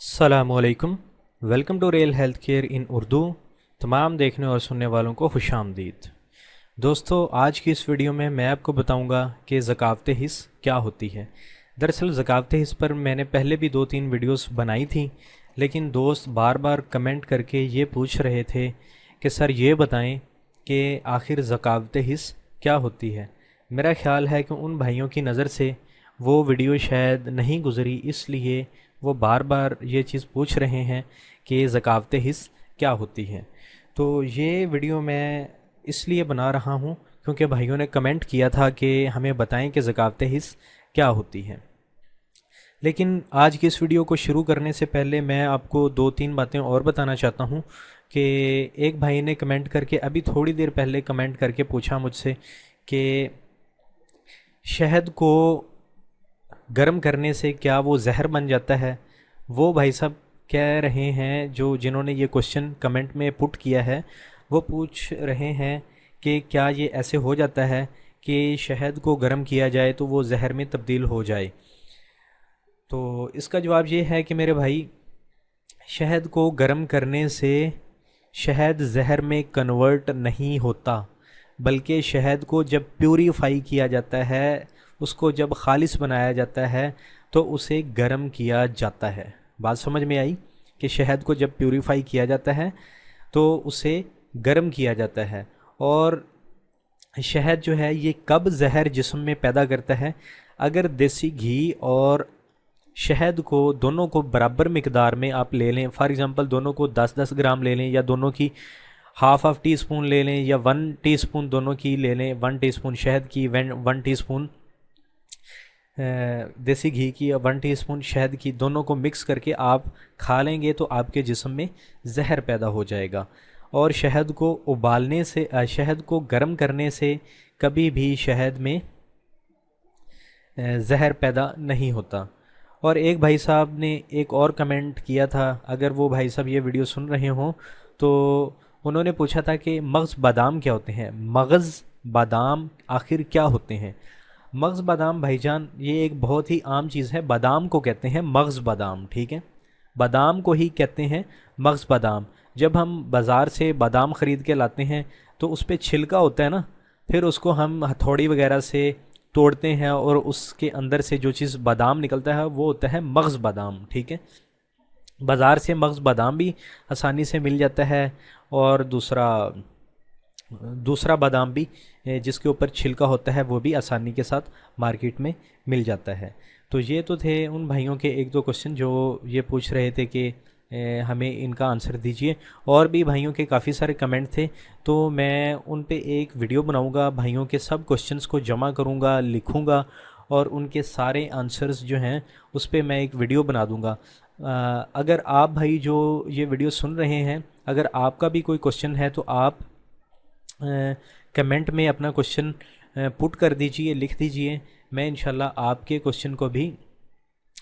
अस्सलामुअलैकुम। Welcome to real health care in Urdu. तमाम देखने और सुनने वालों को खुशामदीद। दोस्तों, आज की इस वीडियो में मैं आपको बताऊंगा कि ज़कावत हिस्स क्या होती है। दरअसल ज़कावत हिस्स पर मैंने पहले भी 2-3 वीडियोस बनाई थी, लेकिन दोस्त बार बार कमेंट करके ये पूछ रहे थे कि सर ये बताएं कि आखिर ज़कावत हिस्स क्या होती है। मेरा ख़्याल है कि उन भाइयों की नज़र से वो वीडियो शायद नहीं गुज़री, इसलिए वो बार बार ये चीज़ पूछ रहे हैं कि ज़कावत हिस्स क्या होती है। तो ये वीडियो मैं इसलिए बना रहा हूँ क्योंकि भाइयों ने कमेंट किया था कि हमें बताएं कि ज़कावत हिस्स क्या होती है। लेकिन आज की इस वीडियो को शुरू करने से पहले मैं आपको 2-3 बातें और बताना चाहता हूँ कि एक भाई ने कमेंट करके अभी थोड़ी देर पहले कमेंट करके पूछा मुझसे कि शहद को गर्म करने से क्या वो जहर बन जाता है। वो भाई साहब कह रहे हैं, जो जिन्होंने ये क्वेश्चन कमेंट में पुट किया है, वो पूछ रहे हैं कि क्या ये ऐसे हो जाता है कि शहद को गर्म किया जाए तो वो जहर में तब्दील हो जाए। तो इसका जवाब ये है कि मेरे भाई, शहद को गर्म करने से शहद जहर में कन्वर्ट नहीं होता, बल्कि शहद को जब प्यूरीफाई किया जाता है, उसको जब खालिस बनाया जाता है, तो उसे गर्म किया जाता है। बात समझ में आई कि शहद को जब प्यूरीफाई किया जाता है तो उसे गर्म किया जाता है। और शहद जो है ये कब जहर जिस्म में पैदा करता है, अगर देसी घी और शहद को दोनों को बराबर मिकदार में आप ले लें, फॉर एग्ज़ाम्पल दोनों को 10-10 ग्राम ले लें, या दोनों की हाफ टी स्पून ले लें, या 1 टीस्पून दोनों की ले लें, 1 टीस्पून शहद की, 1 टीस्पून देसी घी की, या 1 टीस्पून शहद की, दोनों को मिक्स करके आप खा लेंगे तो आपके जिस्म में जहर पैदा हो जाएगा। और शहद को उबालने से, शहद को गर्म करने से कभी भी शहद में जहर पैदा नहीं होता। और एक भाई साहब ने एक और कमेंट किया था, अगर वो भाई साहब ये वीडियो सुन रहे हों तो उन्होंने पूछा था कि मगज़ बादाम क्या होते हैं। मगज़ बादाम आखिर क्या होते हैं। मगज़ बादाम भाईजान ये एक बहुत ही आम चीज़ है। बादाम को कहते हैं मगज़ बादाम, ठीक है, बादाम को ही कहते हैं मगज़ बादाम। जब हम बाज़ार से बादाम ख़रीद के लाते हैं तो उस पर छिलका होता है ना, फिर उसको हम हथौड़ी वगैरह से तोड़ते हैं और उसके अंदर से जो चीज़ बादाम निकलता है वो होता है मगज़ बादाम, ठीक है। बाज़ार से मगज़ बादाम भी आसानी से मिल जाता है, और दूसरा बादाम भी जिसके ऊपर छिलका होता है वो भी आसानी के साथ मार्केट में मिल जाता है। तो ये तो थे उन भाइयों के 1-2 क्वेश्चन जो ये पूछ रहे थे कि हमें इनका आंसर दीजिए। और भी भाइयों के काफ़ी सारे कमेंट थे, तो मैं उन पे एक वीडियो बनाऊंगा, भाइयों के सब क्वेश्चंस को जमा करूंगा, लिखूंगा, और उनके सारे आंसर्स जो हैं उस पे मैं एक वीडियो बना दूंगा। अगर आप भाई जो ये वीडियो सुन रहे हैं, अगर आपका भी कोई क्वेश्चन है तो आप कमेंट में अपना क्वेश्चन पुट कर दीजिए, लिख दीजिए। मैं इंशाल्लाह आपके क्वेश्चन को भी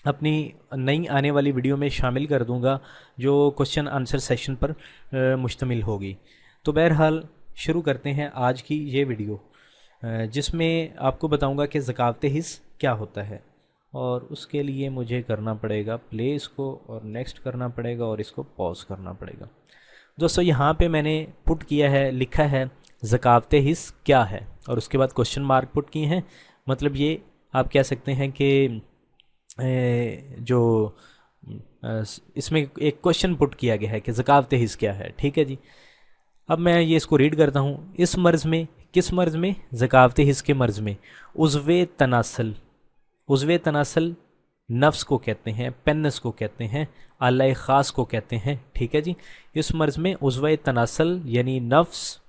अपनी नई आने वाली वीडियो में शामिल कर दूंगा, जो क्वेश्चन आंसर सेशन पर मुश्तमिल होगी। तो बहरहाल शुरू करते हैं आज की ये वीडियो, जिसमें आपको बताऊंगा कि ज़कावत हिस्स क्या होता है। और उसके लिए मुझे करना पड़ेगा प्ले इसको, और नेक्स्ट करना पड़ेगा, और इसको पॉज करना पड़ेगा। दोस्तों, यहाँ पे मैंने पुट किया है, लिखा है ज़कावत हिस्स क्या है, और उसके बाद क्वेश्चन मार्क पुट किए हैं। मतलब ये आप कह सकते हैं कि जो इसमें एक क्वेश्चन पुट किया गया है कि ज़कावत हिस्स क्या है, ठीक है जी। अब मैं ये इसको रीड करता हूँ। इस मर्ज़ में, किस मर्ज़ में, ज़कावत हिस्स के मर्ज़ में उज़्वे तनासल, उज़्वे तनासल नफ्स को कहते हैं, पेनस को कहते हैं, आला ख़ास को कहते हैं, ठीक है जी। इस मर्ज़ में उज़्वे तनासल यानी नफ्स,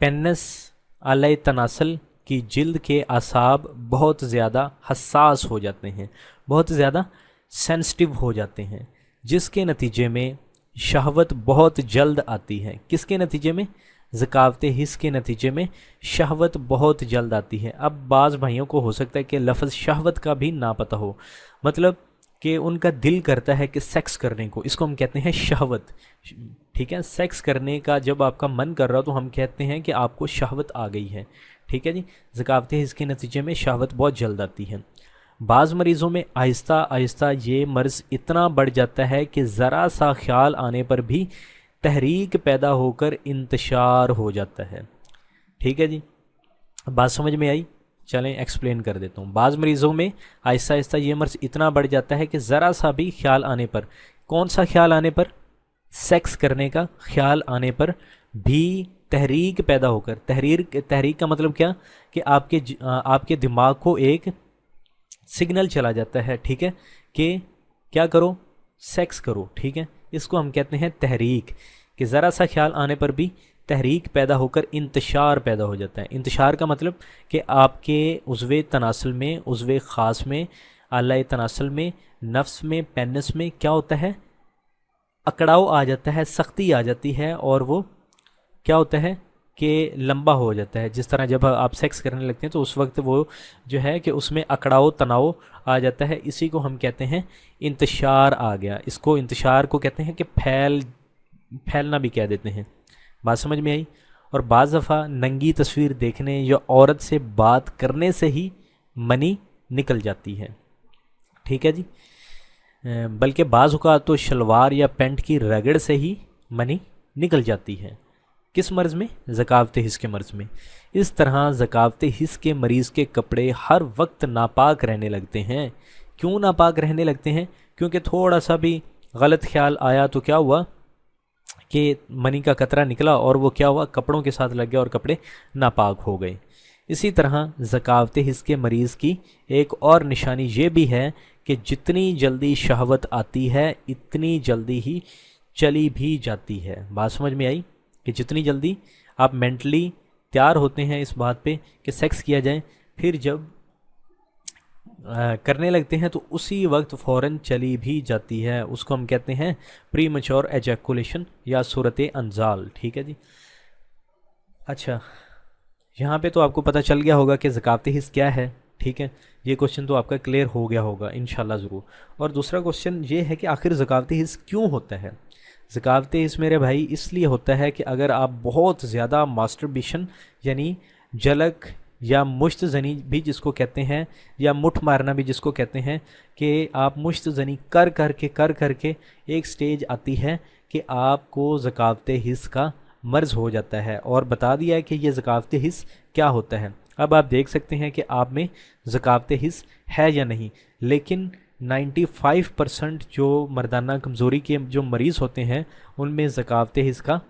पेनस, आला तनासल की जिल्द के आसाब बहुत ज़्यादा हसास हो जाते हैं, बहुत ज़्यादा सेंसिटिव हो जाते हैं, जिसके नतीजे में शहवत बहुत जल्द आती है। किसके नतीजे में? ज़कावत हिस्स के नतीजे में शहवत बहुत जल्द आती है। अब बाज़ भाइयों को हो सकता है कि लफ्ज़ शहवत का भी ना पता हो, मतलब कि उनका दिल करता है कि सेक्स करने को, इसको हम कहते हैं शहवत, ठीक है। सेक्स करने का जब आपका मन कर रहा हो तो हम कहते हैं कि आपको शहवत आ गई है, ठीक है जी। ज़कावत हिस्स के नतीजे में शहवत बहुत जल्द आती है। बाज़ मरीज़ों में आहिस्ता आहिस्ता ये मर्ज़ इतना बढ़ जाता है कि ज़रा सा ख्याल आने पर भी तहरीक पैदा होकर इंतशार हो जाता है। ठीक है जी, बात समझ में आई? चलें एक्सप्लेन कर देता हूँ। बाज़ मरीज़ों में आहिस्ता आहिस्ता ये मर्ज़ इतना बढ़ जाता है कि ज़रा सा भी ख्याल आने पर, कौन सा ख्याल आने पर? सेक्स करने का ख्याल आने पर भी तहरीक पैदा होकर, तहरीक का मतलब क्या कि आपके दिमाग को एक सिग्नल चला जाता है, ठीक है, कि क्या करो, सेक्स करो। ठीक है, इसको हम कहते हैं तहरीक, कि ज़रा सा ख्याल आने पर भी तहरीक पैदा होकर इंतशार पैदा हो जाता है। इंतशार का मतलब कि आपके उज़्वे तनासल में, उज़्वे ख़ास में, आला तनासल में, नफ्स में, पेनिस में क्या होता है? अकड़ाव आ जाता है, सख्ती आ जाती है, और वो क्या होता है कि लंबा हो जाता है। जिस तरह जब आप सेक्स करने लगते हैं तो उस वक्त वो जो है कि उसमें अकड़ाव तनाव आ जाता है। इसी को हम कहते हैं इंतशार आ गया। इसको इंतशार को कहते हैं कि फैलना भी कह देते हैं। बात समझ में आई? और बाज़ दफ़ा नंगी तस्वीर देखने या औरत से बात करने से ही मनी निकल जाती है। ठीक है जी, बल्कि बाज़ औक़ात तो शलवार या पैंट की रगड़ से ही मनी निकल जाती है। किस मर्ज़ में? ज़कावत हिस्स के मर्ज़ में। इस तरह ज़कावत हिस्स के मरीज़ के कपड़े हर वक्त नापाक रहने लगते हैं। क्यों नापाक रहने लगते हैं? क्योंकि थोड़ा सा भी गलत ख्याल आया तो क्या हुआ कि मनी का कतरा निकला और वो क्या हुआ, कपड़ों के साथ लग गया और कपड़े नापाक हो गए। इसी तरह ज़कावत हिस्स के मरीज़ की एक और निशानी ये भी है कि जितनी जल्दी शहवत आती है इतनी जल्दी ही चली भी जाती है। बात समझ में आई? कि जितनी जल्दी आप मेंटली तैयार होते हैं इस बात पे कि सेक्स किया जाए, फिर जब करने लगते हैं तो उसी वक्त फ़ौरन चली भी जाती है। उसको हम कहते हैं प्री मैच्योर एजैकुलेशन या सूरत अंजाल। ठीक है जी। अच्छा, यहाँ पे तो आपको पता चल गया होगा कि ज़कावत हिस्स क्या है। ठीक है, ये क्वेश्चन तो आपका क्लियर हो गया होगा इंशाल्लाह ज़रूर। और दूसरा क्वेश्चन ये है कि आखिर ज़कावत हिस्स क्यों होता है? ज़कावत हिस्स मेरे भाई इसलिए होता है कि अगर आप बहुत ज़्यादा मास्टरबेशन यानी जलक या मुश्त ज़नी भी जिसको कहते हैं, या मुठ मारना भी जिसको कहते हैं, कि आप मुश्त ज़नी कर करके एक स्टेज आती है कि आपको ज़कावत हिस्स का मर्ज़ हो जाता है। और बता दिया है कि ये ज़कावत हिस्स क्या होता है। अब आप देख सकते हैं कि आप में ज़कावत हिस्स है या नहीं, लेकिन 95% जो मर्दाना कमज़ोरी के जो मरीज़ होते हैं उनमें ज़कावत हिस्स का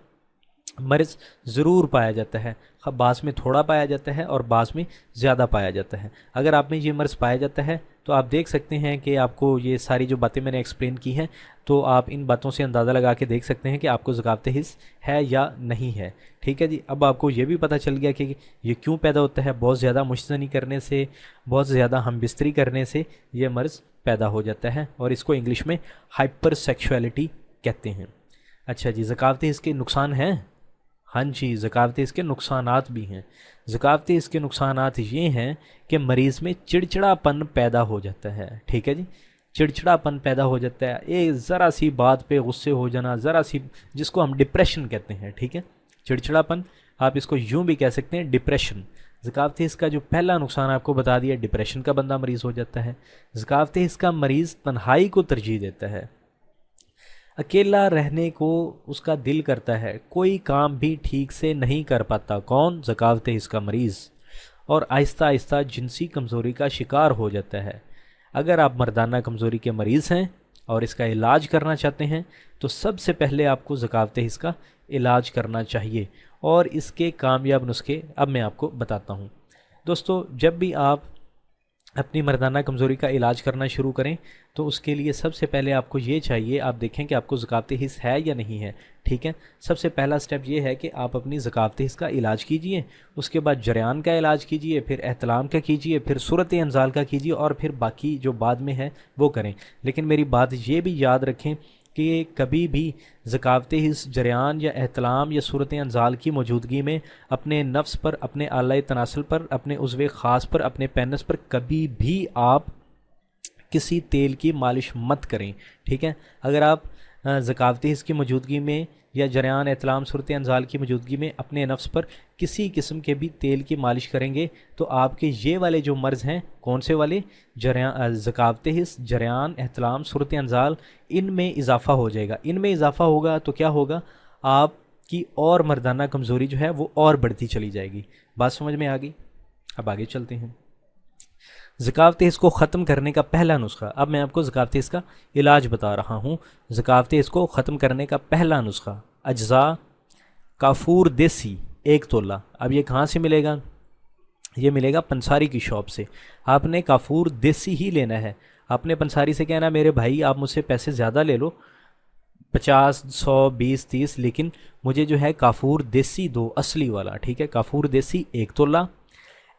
मर्ज़ ज़रूर पाया जाता है। बाज़ में थोड़ा पाया जाता है और बाज़ में ज़्यादा पाया जाता है। अगर आप में ये मर्ज़ पाया जाता है तो आप देख सकते हैं कि आपको ये सारी जो बातें मैंने एक्सप्लेन की हैं, तो आप इन बातों से अंदाज़ा लगा के देख सकते हैं कि आपको ज़कावत हिस्स है या नहीं है। ठीक है जी। अब आपको ये भी पता चल गया कि ये क्यों पैदा होता है। बहुत ज़्यादा मुश्तनी करने से, बहुत ज़्यादा हम बिस्तरी करने से ये मर्ज़ पैदा हो जाता है, और इसको इंग्लिश में हाइपर सेक्सुअलिटी कहते हैं। अच्छा जी, ज़कावत हिस्स के नुकसान हैं? हाँ जी, ज़कावत हिस्स के नुकसानात भी हैं। ज़कावत हिस्स के नुकसानात ये हैं कि मरीज़ में चिड़चिड़ापन पैदा हो जाता है। ठीक है जी, चिड़चिड़ापन पैदा हो जाता है। एक ज़रा सी बात पे गुस्से हो जाना, ज़रा सी, जिसको हम डिप्रेशन कहते हैं। ठीक है, चिड़चिड़ापन, आप इसको यूँ भी कह सकते हैं डिप्रेशन। ज़कावत हिस्स का जो पहला नुकसान आपको बता दिया, डिप्रेशन का बंदा मरीज़ हो जाता है। ज़कावत हिस्स का मरीज़ तन्हाई को तरजीह देता है, अकेला रहने को उसका दिल करता है, कोई काम भी ठीक से नहीं कर पाता। कौन? ज़कावत हिस्स का मरीज़। और आहिस्ता आहिस्ता जिनसी कमज़ोरी का शिकार हो जाता है। अगर आप मर्दाना कमज़ोरी के मरीज़ हैं और इसका इलाज करना चाहते हैं तो सबसे पहले आपको ज़कावत हिस्स का इलाज करना चाहिए, और इसके कामयाब नुस्खे अब मैं आपको बताता हूँ। दोस्तों, जब भी आप अपनी मर्दाना कमज़ोरी का इलाज करना शुरू करें तो उसके लिए सबसे पहले आपको ये चाहिए, आप देखें कि आपको ज़कावत हिस्स है या नहीं है। ठीक है, सबसे पहला स्टेप ये है कि आप अपनी ज़कावत हिस्स का इलाज कीजिए, उसके बाद जरियान का इलाज कीजिए, फिर एहतलाम का कीजिए, फिर सूरत अंजाल का कीजिए, और फिर बाकी जो बाद में है वो करें। लेकिन मेरी बात ये भी याद रखें कि कभी भी ज़कावत हिस्स, जरियान या एहतलाम या सूरत अंजाल की मौजूदगी में अपने नफ्स पर, अपने आला तनासल पर, अपने उज़्वे ख़ास पर, अपने पेनिस पर कभी भी आप किसी तेल की मालिश मत करें। ठीक है, अगर आप ज़कावत हिस्स की मौजूदगी में या जरियान, एहतलाम, सूरत अंजाल की मौजूदगी में अपने नफ्स पर किसी किस्म के भी तेल की मालिश करेंगे तो आपके ये वाले जो मर्ज़ हैं, कौन से वाले, ज़कावत हिस्स, जरियान, एहतलाम, सूरत अंजाल, इनमें इजाफ़ा हो जाएगा। इनमें इजाफ़ा होगा तो क्या होगा, आपकी और मर्दाना कमज़ोरी जो है वो और बढ़ती चली जाएगी। बात समझ में आ गई? अब आगे चलते हैं। ज़कावत हिस्स को ख़त्म करने का पहला नुस्खा, अब मैं आपको ज़कावत हिस्स का इलाज बता रहा हूँ। ज़कावत हिस्स को ख़त्म करने का पहला नुस्खा, अज्ज़ा काफूर देसी 1 तोला। अब ये कहाँ से मिलेगा? ये मिलेगा पंसारी की शॉप से। आपने काफूर देसी ही लेना है। आपने पंसारी से कहना मेरे भाई आप मुझसे पैसे ज़्यादा ले लो, 50, 100, 20, 30, लेकिन मुझे जो है काफूर देसी दो, असली वाला, ठीक है। काफूर देसी 1 तोला।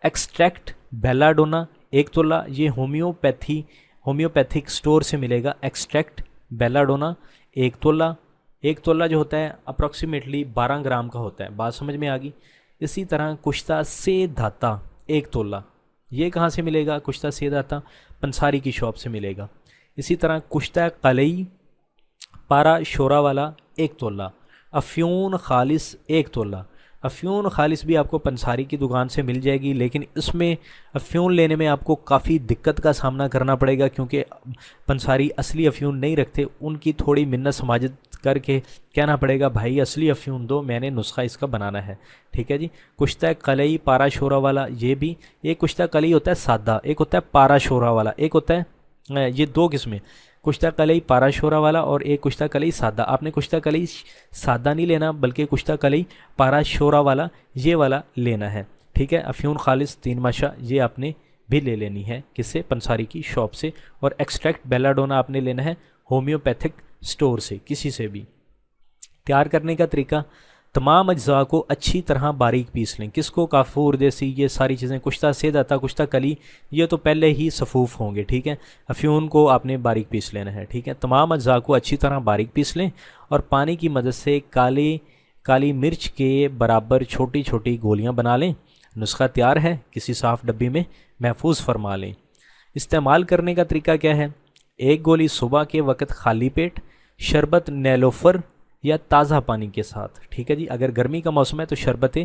एक्सट्रैक्ट बेलाडोना 1 तोला। ये होम्योपैथिक स्टोर से मिलेगा। एक्सट्रैक्ट बेलाडोना 1 तोला। 1 तोला जो होता है अप्रॉक्सीमेटली 12 ग्राम का होता है। बात समझ में आ गई? इसी तरह कुश्ता से धाता 1 तोला। ये कहाँ से मिलेगा? कुश्ता से धाता पंसारी की शॉप से मिलेगा। इसी तरह कुश्ता कलई पारा शोरा वाला 1 तोला। अफ्यून खालिस 1 तोला। अफ्यून खालिस भी आपको पंसारी की दुकान से मिल जाएगी, लेकिन इसमें अफ्यून लेने में आपको काफ़ी दिक्कत का सामना करना पड़ेगा, क्योंकि पंसारी असली अफ्यून नहीं रखते। उनकी थोड़ी मिन्नत समाजत करके कहना पड़ेगा भाई असली अफ्यून दो, मैंने नुस्खा इसका बनाना है, ठीक है जी। कुश्ता कलई पारा शोरा वाला, ये भी एक कुश्ता कलई होता है सादा, एक होता है पारा शोरा वाला, एक होता है, ये 2 किस्में, कुश्ता कलई पारा शोरा वाला और एक कुश्ता कलई सादा। आपने कुश्ता कलई सादा नहीं लेना, बल्कि कुश्ता कलई पारा शोरा वाला ये वाला लेना है, ठीक है। अफ्यून खालिस 3 माशा ये आपने भी ले लेनी है, किससे? पंसारी की शॉप से। और एक्सट्रैक्ट बेलाडोना आपने लेना है होम्योपैथिक स्टोर से, किसी से भी। तैयार करने का तरीका, तमाम अज्जा को अच्छी तरह बारीक पीस लें। किसको? काफूर देसी, ये सारी चीज़ें, कुश्ता सेदाता, कुश्ता कली, ये तो पहले ही सफूफ होंगे, ठीक है। अफ्यून को आपने बारीक पीस लेना है, ठीक है। तमाम अज्जा को अच्छी तरह बारीक पीस लें और पानी की मदद से काली मिर्च के बराबर छोटी छोटी गोलियां बना लें। नुस्खा तैयार है, किसी साफ़ डब्बी में महफूज फरमा लें। इस्तेमाल करने का तरीका क्या है? 1 गोली सुबह के वक़्त खाली पेट, शरबत नेलोफर या ताज़ा पानी के साथ, ठीक है जी। अगर गर्मी का मौसम है तो शरबत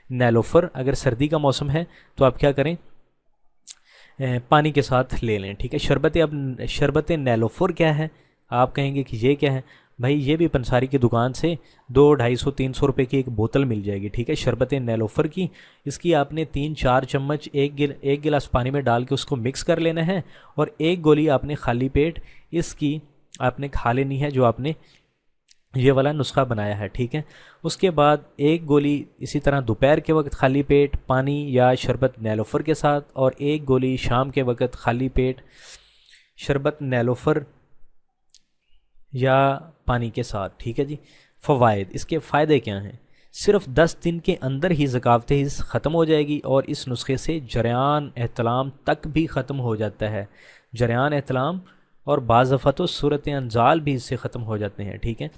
नेलोफर, अगर सर्दी का मौसम है तो आप क्या करें, पानी के साथ ले लें, ठीक है। अब शरबत नेलोफर क्या है? आप कहेंगे कि ये क्या है? भाई ये भी पंसारी की दुकान से 200, 250, 300 रुपये की एक बोतल मिल जाएगी, ठीक है, शरबत नेलोफर की। इसकी आपने 3-4 चम्मच एक गिलास पानी में डाल के उसको मिक्स कर लेना है और 1 गोली आपने खाली पेट इसकी आपने खा लेनी है, जो आपने ये वाला नुस्खा बनाया है, ठीक है। उसके बाद 1 गोली इसी तरह दोपहर के वक्त खाली पेट पानी या शरबत नेलोफर के साथ, और 1 गोली शाम के वक्त खाली पेट शरबत नेलोफर या पानी के साथ, ठीक है जी। फ़वाइद, इसके फ़ायदे क्या हैं? सिर्फ 10 दिन के अंदर ही ज़कावत हिस्स ख़त्म हो जाएगी और इस नुस्खे से जरियान एहतलाम तक भी ख़त्म हो जाता है। जरियान एहतलाम और बाज़ दफ़ा तो सूरत अंजाल भी इससे ख़त्म हो जाते हैं, ठीक है।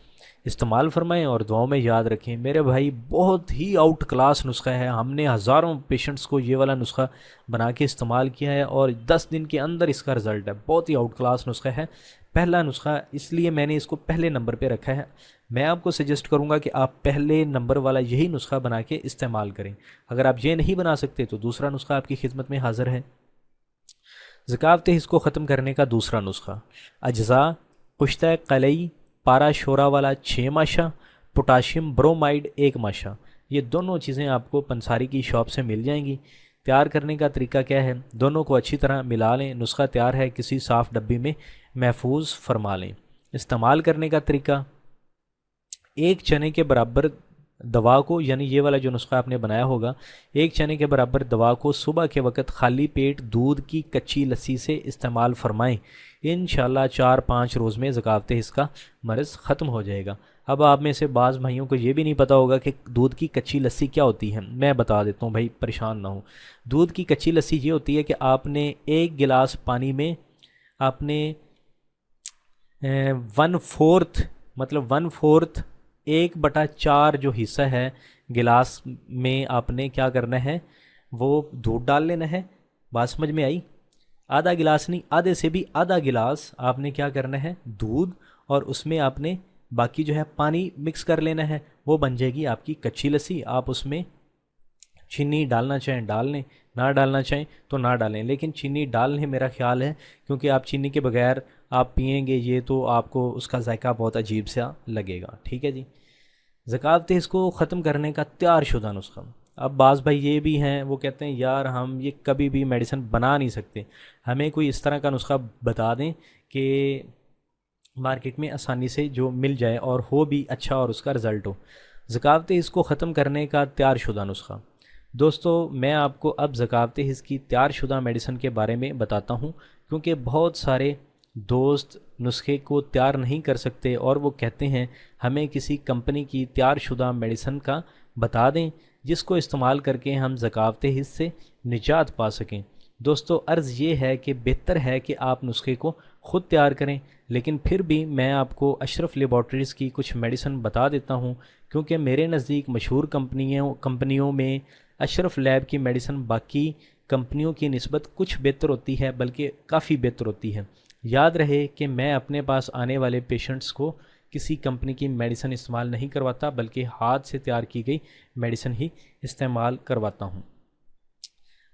इस्तेमाल फरमाएं और दुआओं में याद रखें। मेरे भाई बहुत ही आउट क्लास नुस्खा है, हमने हज़ारों पेशेंट्स को ये वाला नुस्खा बना के इस्तेमाल किया है और 10 दिन के अंदर इसका रिज़ल्ट है। बहुत ही आउट क्लास नुस्खा है, पहला नुस्खा, इसलिए मैंने इसको पहले नंबर पे रखा है। मैं आपको सजेस्ट करूंगा कि आप पहले नंबर वाला यही नुस्खा बना के इस्तेमाल करें। अगर आप ये नहीं बना सकते तो दूसरा नुस्खा आपकी खिदमत में हाज़िर है। ज़कावत हिस्स को ख़त्म करने का दूसरा नुस्खा, अज्जा कुश्ता कलई पारा शोरा वाला 6 माशा, पोटाशियम ब्रोमाइड 1 माशा। ये दोनों चीज़ें आपको पंसारी की शॉप से मिल जाएंगी। तैयार करने का तरीका क्या है? दोनों को अच्छी तरह मिला लें। नुस्खा तैयार है, किसी साफ़ डब्बी में महफूज फरमा लें। इस्तेमाल करने का तरीका, 1 चने के बराबर दवा को, यानी ये वाला जो नुस्खा आपने बनाया होगा, 1 चने के बराबर दवा को सुबह के वक़्त खाली पेट दूध की कच्ची लस्सी से इस्तेमाल फरमाएं। इंशाल्लाह 4-5 रोज़ में ज़कावत हिस्स का मर्ज़ ख़त्म हो जाएगा। अब आप में से बाज़ भाइयों को ये भी नहीं पता होगा कि दूध की कच्ची लस्सी क्या होती है। मैं बता देता हूँ भाई, परेशान ना हो। दूध की कच्ची लस्सी ये होती है कि आपने 1 गिलास पानी में आपने 1/4 मतलब 1/4 1/4 जो हिस्सा है गिलास में आपने क्या करना है, वो दूध डाल लेना है। बात समझ में आई? आधा गिलास नहीं, आधे से भी आधा गिलास आपने क्या करना है, दूध, और उसमें आपने बाकी जो है पानी मिक्स कर लेना है। वो बन जाएगी आपकी कच्ची लस्सी। आप उसमें चीनी डालना चाहें डाल लें, ना डालना चाहें तो ना डालें, लेकिन चीनी डाल लें मेरा ख्याल है, क्योंकि आप चीनी के बगैर आप पिएंगे ये तो आपको उसका जायका बहुत अजीब सा लगेगा। ठीक है जी। ज़कात इसको ख़त्म करने का तैयार शुदा नुस्खा। अब बाज़ भाई ये भी हैं, वो कहते हैं यार हम ये कभी भी मेडिसिन बना नहीं सकते, हमें कोई इस तरह का नुस्खा बता दें कि मार्केट में आसानी से जो मिल जाए और हो भी अच्छा और उसका रिज़ल्ट हो। ज़कात इसको ख़त्म करने का तैयार शुदा नुस्खा। दोस्तों मैं आपको अब ज़कात इसकी तैयार शुदा मेडिसिन के बारे में बताता हूँ, क्योंकि बहुत सारे दोस्त नुस्खे को तैयार नहीं कर सकते और वो कहते हैं हमें किसी कंपनी की तैयार शुदा मेडिसिन का बता दें जिसको इस्तेमाल करके हम ज़कात हिस्स से निजात पा सकें। दोस्तों अर्ज़ ये है कि बेहतर है कि आप नुस्खे को ख़ुद तैयार करें, लेकिन फिर भी मैं आपको अशरफ लेबॉर्ट्रीज़ की कुछ मेडिसिन बता देता हूँ, क्योंकि मेरे नज़दीक मशहूर कंपनियों में अशरफ लैब की मेडिसिन बाकी कंपनियों की निस्बत कुछ बेहतर होती है, बल्कि काफ़ी बेहतर होती है। याद रहे कि मैं अपने पास आने वाले पेशेंट्स को किसी कंपनी की मेडिसिन इस्तेमाल नहीं करवाता, बल्कि हाथ से तैयार की गई मेडिसिन ही इस्तेमाल करवाता हूँ।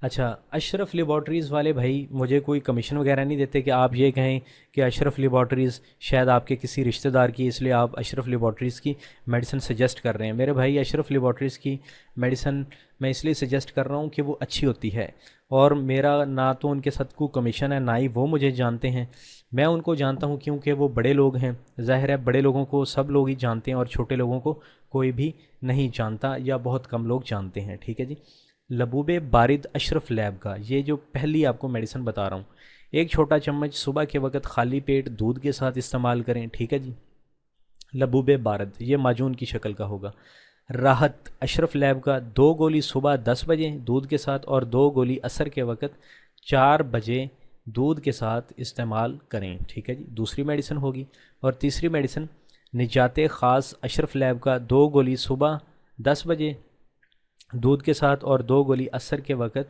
अच्छा, अशरफ लेबॉर्ट्रीज़ वाले भाई मुझे कोई कमीशन वगैरह नहीं देते कि आप ये कहें कि अशरफ लेबॉर्ट्रीज़ शायद आपके किसी रिश्तेदार की, इसलिए आप अशरफ लेबॉर्ट्रीज़ की मेडिसिन सजेस्ट कर रहे हैं। मेरे भाई अशरफ लेबॉर्ट्रीज़ की मेडिसिन मैं इसलिए सजेस्ट कर रहा हूँ कि वो अच्छी होती है, और मेरा ना तो उनके साथ कोई कमीशन है, ना ही वो मुझे जानते हैं। मैं उनको जानता हूँ क्योंकि वो बड़े लोग हैं। ज़ाहिर है बड़े लोगों को सब लोग ही जानते हैं और छोटे लोगों को कोई भी नहीं जानता या बहुत कम लोग जानते हैं। ठीक है जी। लबूबे बारिद अशरफ लैब का ये जो पहली आपको मेडिसिन बता रहा हूँ, एक छोटा चम्मच सुबह के वक्त खाली पेट दूध के साथ इस्तेमाल करें। ठीक है जी। लबूबे बारिद ये माजून की शक्ल का होगा। राहत अशरफ लैब का 2 गोली सुबह 10 बजे दूध के साथ और 2 गोली असर के वक्त 4 बजे दूध के साथ इस्तेमाल करें। ठीक है जी, दूसरी मेडिसिन होगी। और तीसरी मेडिसिन निजात ख़ास अशरफ लैब का 2 गोली सुबह 10 बजे दूध के साथ और 2 गोली असर के वक्त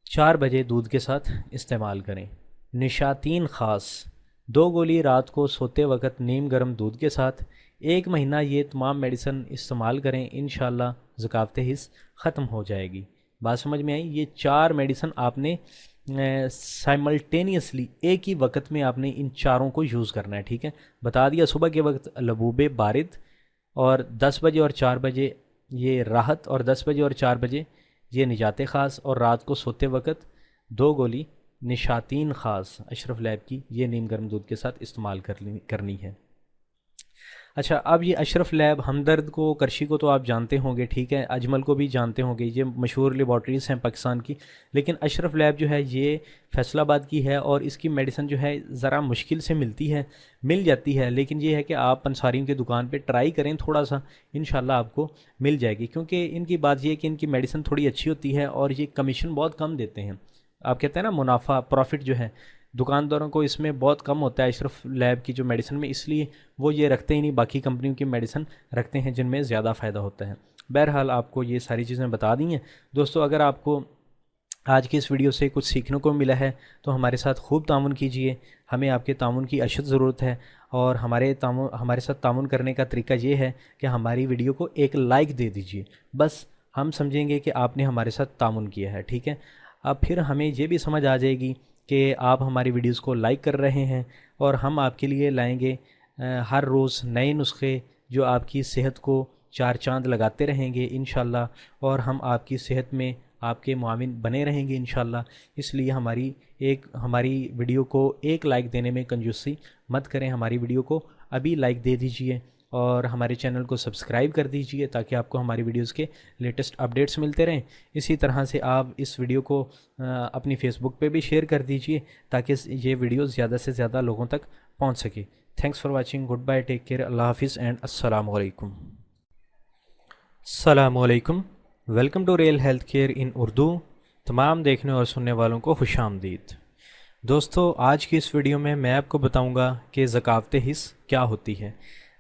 4 बजे दूध के साथ इस्तेमाल करें। निशातीन ख़ास 2 गोली रात को सोते वक्त नीम गर्म दूध के साथ। 1 महीना ये तमाम मेडिसिन इस्तेमाल करें, इंशाल्लाह ज़कात हिस्स ख़त्म हो जाएगी। बात समझ में आई? ये 4 मेडिसिन आपने साइमल्टेनियसली एक ही वक्त में आपने इन चारों को यूज़ करना है। ठीक है, बता दिया। सुबह के वक्त लबूबे बारिद, और 10 बजे और 4 बजे ये राहत, और 10 बजे और 4 बजे ये निजात ख़ास, और रात को सोते वक्त 2 गोली निशातीन ख़ास अशरफ लैब की ये नीम गर्म दूध के साथ इस्तेमाल करनी है। अच्छा, अब ये अशरफ लैब हमदर्द को, करशी को तो आप जानते होंगे। ठीक है, अजमल को भी जानते होंगे, ये मशहूर लेबॉर्ट्रीज़ हैं पाकिस्तान की। लेकिन अशरफ लैब जो है ये फैसलाबाद की है, और इसकी मेडिसिन जो है ज़रा मुश्किल से मिल जाती है, लेकिन ये है कि आप पंसारियों की दुकान पे ट्राई करें थोड़ा सा, इंशाल्लाह आपको मिल जाएगी। क्योंकि इनकी बात ये है कि इनकी मेडिसिन थोड़ी अच्छी होती है और ये कमीशन बहुत कम देते हैं। आप कहते हैं ना मुनाफा, प्रॉफिट जो है दुकानदारों को इसमें बहुत कम होता है अशरफ लैब की जो मेडिसिन में, इसलिए वो ये रखते ही नहीं, बाकी कंपनियों की मेडिसिन रखते हैं जिनमें ज़्यादा फ़ायदा होता है। बहरहाल आपको ये सारी चीज़ें बता दी हैं। दोस्तों अगर आपको आज की इस वीडियो से कुछ सीखने को मिला है तो हमारे साथ खूब तामुन कीजिए, हमें आपके तामुन की अशद ज़रूरत है। और हमारे साथ तामुन करने का तरीका ये है कि हमारी वीडियो को एक लाइक दे दीजिए, बस हम समझेंगे कि आपने हमारे साथ तामुन किया है। ठीक है, अब फिर हमें ये भी समझ आ जाएगी कि आप हमारी वीडियोस को लाइक कर रहे हैं, और हम आपके लिए लाएंगे हर रोज़ नए नुस्खे जो आपकी सेहत को 4 चांद लगाते रहेंगे इंशाल्लाह, और हम आपकी सेहत में आपके मुआविन बने रहेंगे इंशाल्लाह। इसलिए हमारी वीडियो को एक लाइक देने में कंजूसी मत करें, हमारी वीडियो को अभी लाइक दे दीजिए और हमारे चैनल को सब्सक्राइब कर दीजिए ताकि आपको हमारी वीडियोस के लेटेस्ट अपडेट्स मिलते रहें। इसी तरह से आप इस वीडियो को अपनी फेसबुक पे भी शेयर कर दीजिए ताकि ये वीडियो ज़्यादा से ज़्यादा लोगों तक पहुंच सके। Thanks for watching, goodbye, take care, अल्लाह हाफिज़ एंड अस्सलाम वालेकुम। अस्सलाम वालेकुम, welcome to real health care in Urdu. तमाम देखने और सुनने वालों को खुशामदीद। दोस्तों आज की इस वीडियो में मैं आपको बताऊंगा कि ज़कावत हिस्स क्या होती है।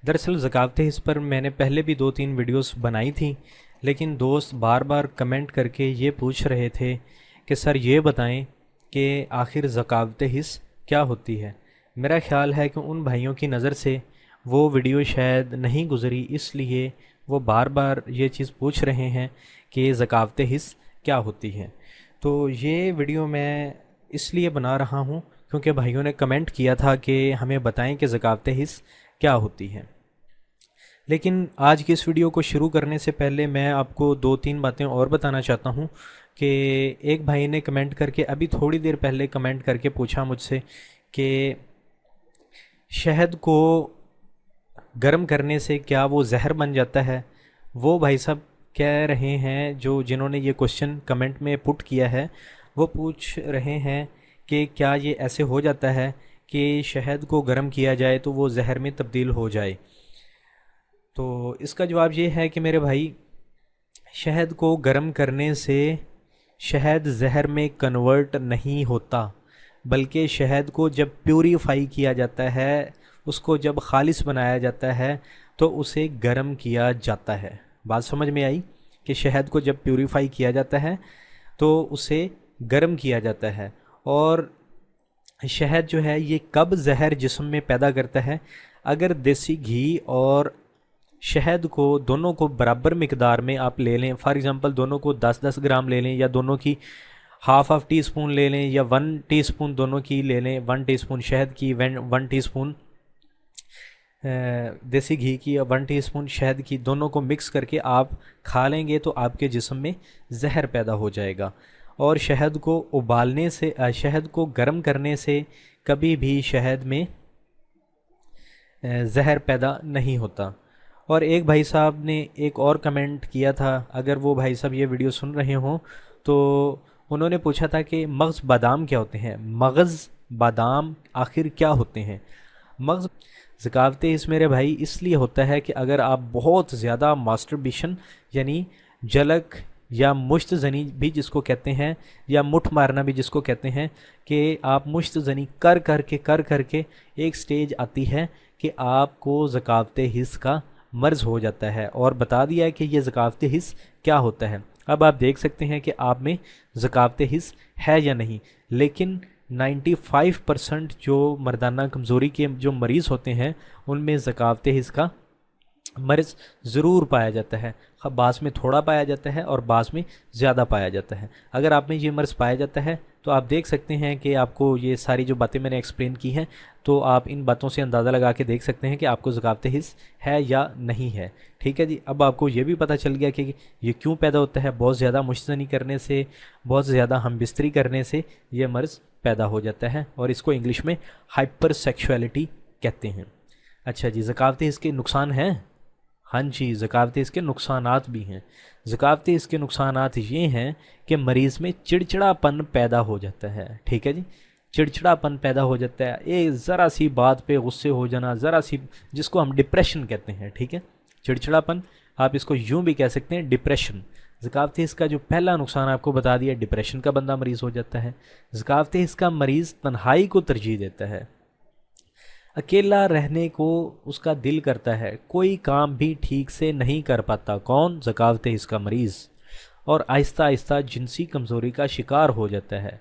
दरअसल ज़कावत हिस्स पर मैंने पहले भी 2-3 वीडियोस बनाई थी, लेकिन दोस्त बार बार कमेंट करके ये पूछ रहे थे कि सर ये बताएं कि आखिर ज़कावत हिस्स क्या होती है। मेरा ख्याल है कि उन भाइयों की नज़र से वो वीडियो शायद नहीं गुज़री, इसलिए वो बार बार ये चीज़ पूछ रहे हैं कि ज़कावत हिस्स क्या होती है। तो ये वीडियो मैं इसलिए बना रहा हूँ क्योंकि भाइयों ने कमेंट किया था कि हमें बताएं कि ज़कावत हिस्स क्या होती है। लेकिन आज की इस वीडियो को शुरू करने से पहले मैं आपको दो तीन बातें और बताना चाहता हूँ कि एक भाई ने कमेंट करके अभी थोड़ी देर पहले कमेंट करके पूछा मुझसे कि शहद को गर्म करने से क्या वो जहर बन जाता है। वो भाई साहब कह रहे हैं, जो जिन्होंने ये क्वेश्चन कमेंट में पुट किया है, वो पूछ रहे हैं कि क्या ये ऐसे हो जाता है कि शहद को गर्म किया जाए तो वो जहर में तब्दील हो जाए। तो इसका जवाब ये है कि मेरे भाई, शहद को गर्म करने से शहद जहर में कन्वर्ट नहीं होता, बल्कि शहद को जब प्यूरीफाई किया जाता है, उसको जब खालिस बनाया जाता है, तो उसे गर्म किया जाता है। बात समझ में आई कि शहद को जब प्यूरीफाई किया जाता है तो उसे गर्म किया जाता है। और शहद जो है ये कब जहर जिस्म में पैदा करता है, अगर देसी घी और शहद को दोनों को बराबर मिकदार में आप ले लें, फॉर एग्ज़ाम्पल दोनों को 10-10 ग्राम ले लें, या दोनों की हाफ टी स्पून ले लें, या 1 टीस्पून दोनों की ले लें, 1 टीस्पून शहद की, 1 टीस्पून देसी घी की, या 1 टीस्पून शहद की, दोनों को मिक्स करके आप खा लेंगे तो आपके जिस्म में जहर पैदा हो जाएगा। और शहद को उबालने से, शहद को गर्म करने से कभी भी शहद में जहर पैदा नहीं होता। और एक भाई साहब ने एक और कमेंट किया था, अगर वो भाई साहब ये वीडियो सुन रहे हों तो उन्होंने पूछा था कि मगज़ बादाम क्या होते हैं। मगज़ बादाम आखिर क्या होते हैं। मगज़ ज़कावत हिस्स मेरे भाई इसलिए होता है कि अगर आप बहुत ज़्यादा मास्टरबेशन यानी जलक या मुश्त ज़नी भी जिसको कहते हैं, या मुठ मारना भी जिसको कहते हैं, कि आप मुश्त ज़नी कर करके एक स्टेज आती है कि आपको ज़कावत हिस्स का मर्ज़ हो जाता है। और बता दिया है कि ये ज़कावत हिस्स क्या होता है। अब आप देख सकते हैं कि आप में ज़कावत हिस्स है या नहीं। लेकिन 95% जो मर्दाना कमज़ोरी के जो मरीज़ होते हैं उनमें ज़कावत हिस्स का मर्ज़ ज़रूर पाया जाता है। बाज़ में थोड़ा पाया जाता है और बाज़ में ज़्यादा पाया जाता है। अगर आप में ये मर्ज़ पाया जाता है तो आप देख सकते हैं कि आपको ये सारी जो बातें मैंने एक्सप्लेन की हैं, तो आप इन बातों से अंदाज़ा लगा के देख सकते हैं कि आपको ज़कावत हिस्स है या नहीं है। ठीक है जी। अब आपको ये भी पता चल गया कि ये क्यों पैदा होता है। बहुत ज़्यादा मुश्तनी करने से, बहुत ज़्यादा हम बिस्तरी करने से ये मर्ज़ पैदा हो जाता है, और इसको इंग्लिश में हाइपर सेक्सुअलिटी कहते हैं। अच्छा जी, ज़कावत हिस्स के नुकसान हैं। हाँ जी, ज़कावत हिस्स के नुकसानात भी हैं। ज़कावत हिस्स के नुकसानात ये हैं कि मरीज़ में चिड़चिड़ापन पैदा हो जाता है। ठीक है जी, चिड़चिड़ापन पैदा हो जाता है। एक ज़रा सी बात पे गुस्से हो जाना, ज़रा सी, जिसको हम डिप्रेशन कहते हैं। ठीक है, चिड़चिड़ापन, आप इसको यूँ भी कह सकते हैं डिप्रेशन। ज़कावत हिस्स का जो पहला नुकसान आपको बता दिया, डिप्रेशन का बंदा मरीज़ हो जाता है। ज़कावत हिस्स का मरीज़ तन्हाई को तरजीह देता है, अकेला रहने को उसका दिल करता है, कोई काम भी ठीक से नहीं कर पाता। कौन? ज़कावत हिस्स का मरीज़। और आहिस्ता आहिस्ता जिनसी कमज़ोरी का शिकार हो जाता है।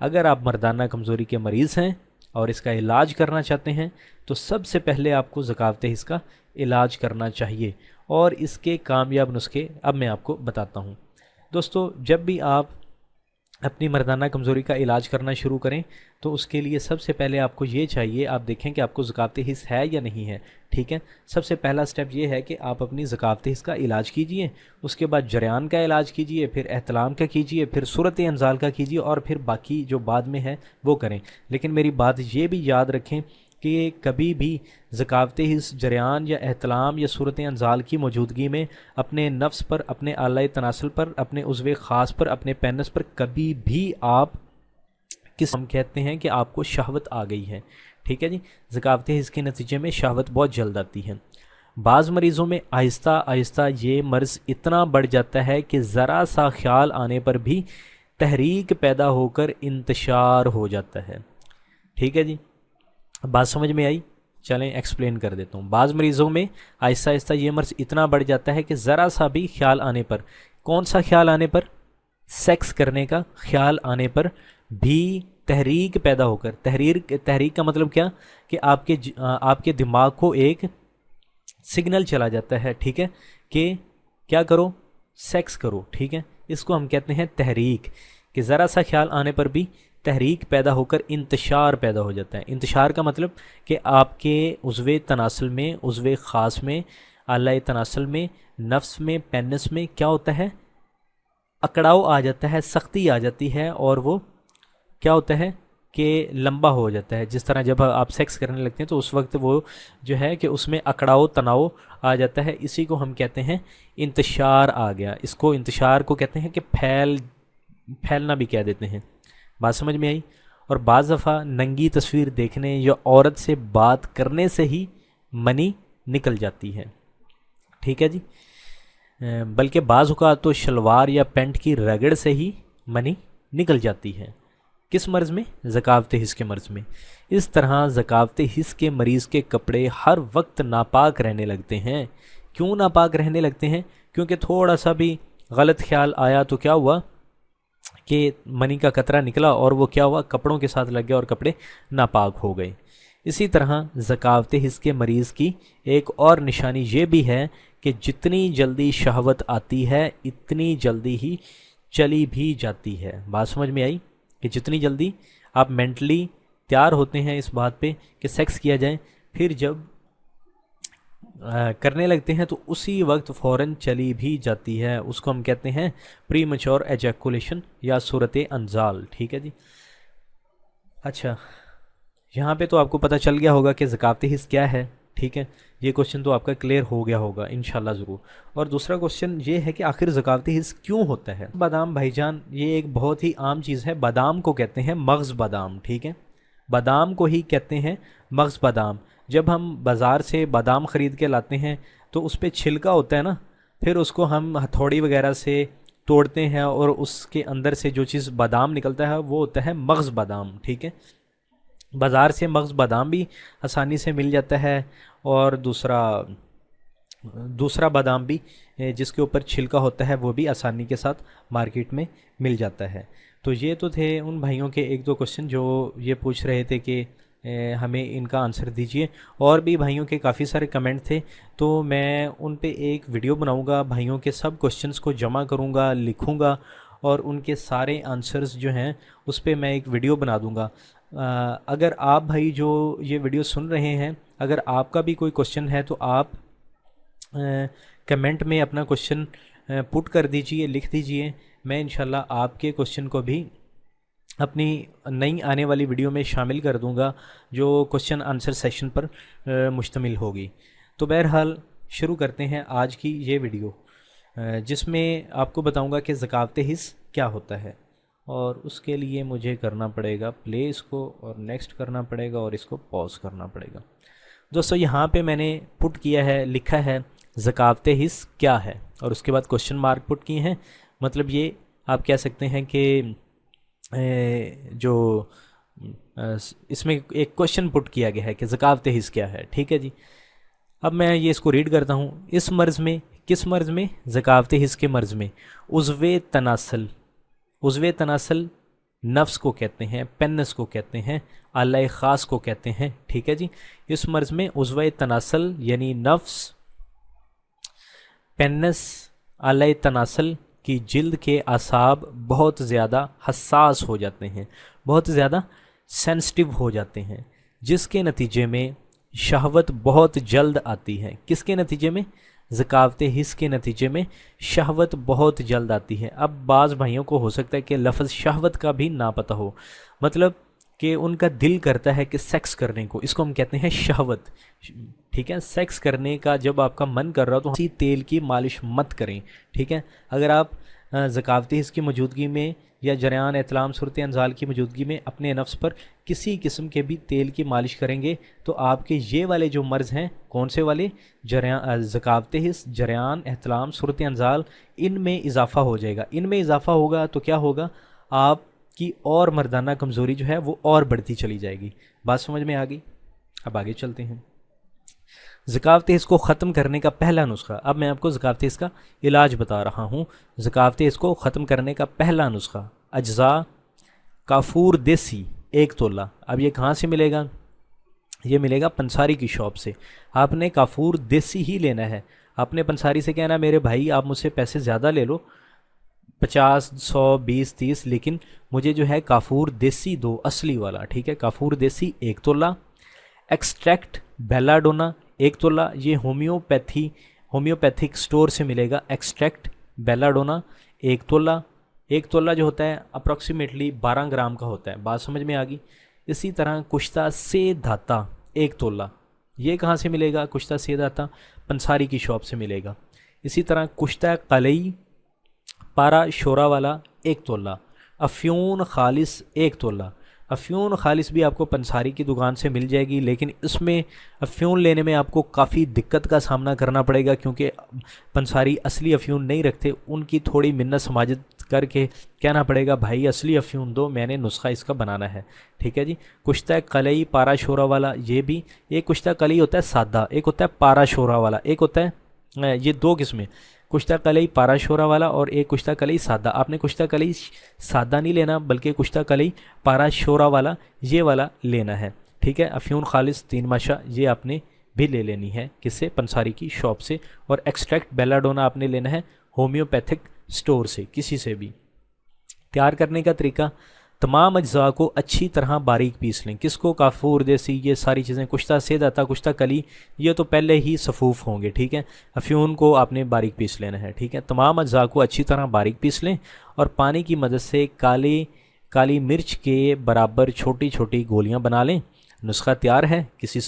अगर आप मर्दाना कमज़ोरी के मरीज़ हैं और इसका इलाज करना चाहते हैं तो सबसे पहले आपको ज़कावत हिस्स का इलाज करना चाहिए, और इसके कामयाब नुस्खे अब मैं आपको बताता हूँ। दोस्तों, जब भी आप अपनी मर्दाना कमज़ोरी का इलाज करना शुरू करें तो उसके लिए सबसे पहले आपको ये चाहिए, आप देखें कि आपको ज़कावत हिस्स है या नहीं है। ठीक है, सबसे पहला स्टेप ये है कि आप अपनी ज़कावत हिस्स का इलाज कीजिए। उसके बाद जरियान का इलाज कीजिए, फिर एहतलाम का कीजिए, फिर सूरत अंजाल का कीजिए, और फिर बाकी जो बाद में है वो करें। लेकिन मेरी बात ये भी याद रखें कि कभी भी ज़कावत हिस्स, जरियान या एहतलाम या सूरत अंजाल की मौजूदगी में अपने नफ्स पर, अपने आला तनासल पर, अपने उज़्वे ख़ास पर, अपने पेनस पर कभी भी आप हम कहते हैं कि आपको शहवत आ गई है। ठीक है जी, ज़कावत हिस्स के नतीजे में शहवत बहुत जल्द आती है। बाज़ मरीज़ों में आहिस्ता आहिस्ता ये मर्ज़ इतना बढ़ जाता है कि ज़रा सा ख्याल आने पर भी तहरीक पैदा होकर इंतशार हो जाता है। ठीक है जी, बात समझ में आई? चलें एक्सप्लेन कर देता हूँ। बाज़ मरीज़ों में आहिस्ता आहिस्ता ये मर्ज़ इतना बढ़ जाता है कि ज़रा सा भी ख्याल आने पर, कौन सा ख्याल आने पर? सेक्स करने का ख्याल आने पर भी तहरीक पैदा होकर, तहरीक का मतलब क्या कि आपके दिमाग को एक सिग्नल चला जाता है, ठीक है, कि क्या करो, सेक्स करो, ठीक है। इसको हम कहते हैं तहरीक, कि ज़रा सा ख्याल आने पर भी तहरीक पैदा होकर इंतशार पैदा हो जाता है। इंतशार का मतलब कि आपके उज़्वे तनासल में, उज़्वे ख़ास में, आला तनासल में, नफ्स में, पेनिस में क्या होता है, अकड़ाव आ जाता है, सख्ती आ जाती है, और वो क्या होता है कि लंबा हो जाता है। जिस तरह जब आप सेक्स करने लगते हैं तो उस वक्त वो जो है कि उसमें अकड़ाव तनाव आ जाता है। इसी को हम कहते हैं इंतशार आ गया। इसको इंतशार को कहते हैं कि फैलना भी कह देते हैं। बात समझ में आई। और बाज़ दफ़ा नंगी तस्वीर देखने या औरत से बात करने से ही मनी निकल जाती है, ठीक है जी। बल्कि बाज़ औक़ात तो शलवार या पैंट की रगड़ से ही मनी निकल जाती है। किस मर्ज़ में? ज़कावत हिस्स के मर्ज़ में। इस तरह ज़कावत हिस्स के मरीज़ के कपड़े हर वक्त नापाक रहने लगते हैं। क्यों नापाक रहने लगते हैं? क्योंकि थोड़ा सा भी गलत ख्याल आया तो क्या हुआ कि मनी का कतरा निकला और वो क्या हुआ, कपड़ों के साथ लग गया और कपड़े नापाक हो गए। इसी तरह ज़कावत हिस्स के मरीज़ की एक और निशानी ये भी है कि जितनी जल्दी शहवत आती है इतनी जल्दी ही चली भी जाती है। बात समझ में आई कि जितनी जल्दी आप मेंटली तैयार होते हैं इस बात पे कि सेक्स किया जाए, फिर जब करने लगते हैं तो उसी वक्त फ़ौरन चली भी जाती है। उसको हम कहते हैं प्री मैच्योर एजैकुलेशन या सूरत अंजाल, ठीक है जी। अच्छा, यहाँ पे तो आपको पता चल गया होगा कि ज़कावत हिस्स क्या है, ठीक है। ये क्वेश्चन तो आपका क्लियर हो गया होगा इंशाल्लाह ज़रूर। और दूसरा क्वेश्चन ये है कि आखिर ज़कावत हिस्स क्यों होता है। बादाम भाईजान ये एक बहुत ही आम चीज़ है। बादाम को कहते हैं मग़ज़ बादाम, ठीक है। बादाम को ही कहते हैं मग़ज़ बादाम। जब हम बाज़ार से बादाम ख़रीद के लाते हैं तो उस पर छिलका होता है ना, फिर उसको हम हथौड़ी वगैरह से तोड़ते हैं और उसके अंदर से जो चीज़ बादाम निकलता है वो होता है मग़ज़ बादाम, ठीक है। बाज़ार से मग़ज़ बादाम भी आसानी से मिल जाता है, और दूसरा बादाम भी जिसके ऊपर छिलका होता है वो भी आसानी के साथ मार्केट में मिल जाता है। तो ये तो थे उन भाइयों के एक दो क्वेश्चन जो ये पूछ रहे थे कि हमें इनका आंसर दीजिए। और भी भाइयों के काफ़ी सारे कमेंट थे, तो मैं उन पे एक वीडियो बनाऊंगा, भाइयों के सब क्वेश्चंस को जमा करूंगा, लिखूंगा और उनके सारे आंसर्स जो हैं उस पे मैं एक वीडियो बना दूंगा। अगर आप भाई जो ये वीडियो सुन रहे हैं, अगर आपका भी कोई क्वेश्चन है तो आप कमेंट में अपना क्वेश्चन पुट कर दीजिए, लिख दीजिए। मैं इंशाल्लाह आपके क्वेश्चन को भी अपनी नई आने वाली वीडियो में शामिल कर दूंगा जो क्वेश्चन आंसर सेशन पर मुश्तमिल होगी। तो बहरहाल शुरू करते हैं आज की ये वीडियो, जिसमें आपको बताऊंगा कि ज़कावत हिस्स क्या होता है। और उसके लिए मुझे करना पड़ेगा प्ले इसको, और नेक्स्ट करना पड़ेगा, और इसको पॉज करना पड़ेगा। दोस्तों यहाँ पे मैंने पुट किया है, लिखा है ज़कावत हिस्स क्या है, और उसके बाद क्वेश्चन मार्क पुट किए हैं। मतलब ये आप कह सकते हैं कि जो इसमें एक क्वेश्चन पुट किया गया है कि ज़कावत हिस्स क्या है, ठीक है जी। अब मैं ये इसको रीड करता हूँ। इस मर्ज़ में, किस मर्ज़ में? ज़कावत हिस्स के मर्ज़ में उज़्वे तनासल, उज़्वे तनासल नफ्स को कहते हैं, पेनिस को कहते हैं, आला ख़ास को कहते हैं, ठीक है जी। इस मर्ज़ में उज़्वे तनासल यानी नफ्स, पेनिस, आला तनासल की जिल्द के आसाब बहुत ज़्यादा हसास हो जाते हैं, बहुत ज़्यादा सेंसिटिव हो जाते हैं, जिसके नतीजे में शहवत बहुत जल्द आती है। किसके नतीजे में? ज़कावत हिस्स के नतीजे में शहवत बहुत जल्द आती है। अब बाज़ भाइयों को हो सकता है कि लफ्ज़ शहवत का भी ना पता हो, मतलब कि उनका दिल करता है कि सेक्स करने को, इसको हम कहते हैं शहवत, ठीक है। सेक्स करने का जब आपका मन कर रहा हो तो किसी तेल की मालिश मत करें, ठीक है। अगर आप ज़कावत हिस्स की मौजूदगी में या जरियान एतलाम सूरत अंजाल की मौजूदगी में अपने नफ्स पर किसी किस्म के भी तेल की मालिश करेंगे तो आपके ये वाले जो मर्ज़ हैं, कौन से वाले? ज़कावत हिस्स, जरियान एतलाम सूरत अंजाल, इनमें इजाफ़ा हो जाएगा। इनमें इजाफ़ा होगा तो क्या होगा? आपकी और मर्दाना कमज़ोरी जो है वो और बढ़ती चली जाएगी। बात समझ में आ गई? अब आगे चलते हैं। ज़कावत हिस्स को ख़त्म करने का पहला नुस्खा, अब मैं आपको ज़कावत हिस्स का इलाज बता रहा हूँ। ज़कावत हिस्स को ख़त्म करने का पहला नुस्खा, अज्ज़ा काफूर देसी 1 तोला। अब ये कहाँ से मिलेगा? ये मिलेगा पंसारी की शॉप से। आपने काफूर देसी ही लेना है। आपने पंसारी से कहना मेरे भाई आप मुझसे पैसे ज़्यादा ले लो, 50, 100, 20, 30, लेकिन मुझे जो है काफूर देसी दो, असली वाला। ठीक है, काफूर देसी 1 तोला। एक्सट्रैक्ट बेलाडोना 1 तोला। ये होम्योपैथिक स्टोर से मिलेगा। एक्सट्रैक्ट बेलाडोना 1 तोला। 1 तोला जो होता है अप्रॉक्सीमेटली 12 ग्राम का होता है। बात समझ में आ गई। इसी तरह कुश्ता से धाता 1 तोला। ये कहाँ से मिलेगा? कुश्ता से धाता पंसारी की शॉप से मिलेगा। इसी तरह कुश्ता कलई पारा शोरा वाला 1 तोला। अफ्यून खालिस 1 तोला। अफ्यून खालिस भी आपको पंसारी की दुकान से मिल जाएगी, लेकिन इसमें अफ्यून लेने में आपको काफ़ी दिक्कत का सामना करना पड़ेगा, क्योंकि पंसारी असली अफ्यून नहीं रखते। उनकी थोड़ी मिन्नत समाजत करके कहना पड़ेगा भाई असली अफ्यून दो, मैंने नुस्खा इसका बनाना है। ठीक है जी। कुश्ता कलई पारा शोरा वाला, ये भी एक कुश्ता कलई होता है सादा, एक होता है पारा शोरा वाला, एक होता है ये 2 किस्में, कुश्ता कलई पारा शोरा वाला और एक कुश्ता कलई सादा। आपने कुश्ता कलई सादा नहीं लेना, बल्कि कुश्ता कलई पारा शोरा वाला ये वाला लेना है। ठीक है। अफ्यून खालिस 3 माशा ये आपने भी ले लेनी है, किससे? पंसारी की शॉप से। और एक्सट्रैक्ट बेलाडोना आपने लेना है होम्योपैथिक स्टोर से, किसी से भी। तैयार करने का तरीका, तमाम अज्जा को अच्छी तरह बारीक पीस लें। किसको? काफूर देसी, ये सारी चीज़ें, कुश्ता सेद आता, कुश्ता कली, ये तो पहले ही सफूफ होंगे। ठीक है। अफ्यून को आपने बारीक पीस लेना है। ठीक है। तमाम अज्जा को अच्छी तरह बारीक पीस लें और पानी की मदद से काली मिर्च के बराबर छोटी छोटी गोलियां बना लें। नुस्खा तैयार है। किसी